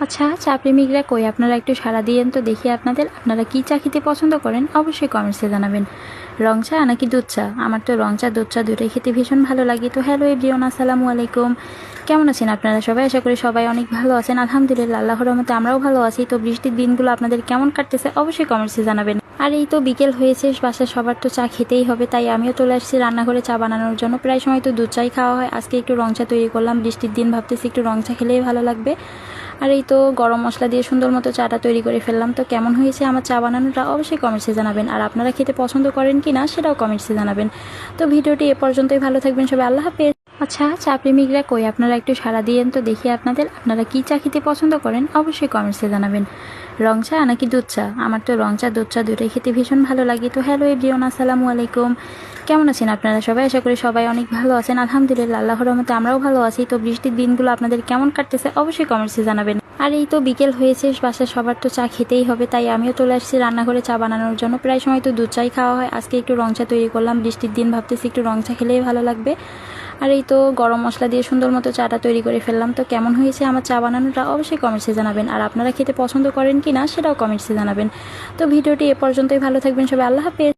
আচ্ছা, চা প্রেমিকরা কই আপনারা একটু সাড়া দিয়েন তো দেখি আপনারা কি চা খেতে পছন্দ করেন অবশ্যই কমেন্টসে জানাবেন। রং চা নাকি দুধ চা? আমার তো রং চা দুধ চা দুটোই খেতে ভীষণ ভালো লাগে। তো হ্যালো এভরিওয়ান, আসসালামু আলাইকুম। কেমন আছেন আপনারা সবাই? আশা করি সবাই অনেক ভালো আছেন। আলহামদুলিল্লাহ, আল্লাহর রহমতে আমরাও ভালো আছি। তো বৃষ্টির দিনগুলো আপনাদের কেমন কাটতেছে অবশ্যই কমেন্টসে জানাবেন। আর এই তো বিকেল হয়েছে, বাসায় সবার তো চা খেতেই হবে, তাই আমিও চলে আসছি রান্নাঘরে চা বানানোর জন্য। প্রায় সময় তো দুধ চাই খাওয়া হয়, আজকে একটু রং চা তৈরি করলাম। বৃষ্টির দিন ভাবতেছি একটু রং চা খেলেই ভালো লাগবে। আর এই তো গরম মশলা দিয়ে সুন্দর মতো চাটা তৈরি করে ফেললাম। তো কেমন হয়েছে আমার চা বানানোটা অবশ্যই কমেন্টসে জানাবেন। আর আপনারা খেতে পছন্দ করেন কি না সেটাও কমেন্টসে জানাবেন। তো ভিডিওটি এ পর্যন্তই, ভালো থাকবেন সবাই, আল্লাহ হাফেজ। আচ্ছা, চা প্রেমিকরা কই আপনারা একটু সাড়া দিয়েন তো দেখি আপনারা কি চা খেতে পছন্দ করেন অবশ্যই কমেন্টসে জানাবেন। রং চা নাকি দুধ চা? আমার তো রং চা দুধ চা দুটোই খেতে ভীষণ ভালো লাগে। তো হ্যালো এভরিওয়ান, আসসালামু আলাইকুম। কেমন আছেন আপনারা সবাই? আশা করি সবাই অনেক ভালো আছেন। আলহামদুলিল্লাহ, আল্লাহর রহমতে আমরাও ভালো আছি। তো বৃষ্টির দিনগুলো আপনাদের কেমন কাটতেছে অবশ্যই কমেন্টসে জানাবেন। আর এই তো বিকেল হয়েছে, বাসায় সবার তো চা খেতেই হবে, তাই আমিও চলে আসছি রান্নাঘরে চা বানানোর জন্য। প্রায় সময় তো দুধ চাই খাওয়া হয়, আজকে একটু রং চা তৈরি করলাম। বৃষ্টির দিন ভাবতেছি একটু রং চা খেলেই ভালো লাগবে। আর এই তো গরম মশলা দিয়ে সুন্দর মতো চাটা তৈরি করে ফেললাম। তো কেমন হয়েছে আমার চা বানানোটা অবশ্যই কমেন্টসে জানাবেন। আর আপনারা খেতে পছন্দ করেন কি না সেটাও কমেন্টসে জানাবেন। তো ভিডিওটি এ পর্যন্তই, ভালো থাকবেন সবাই, আল্লাহ হাফেজ।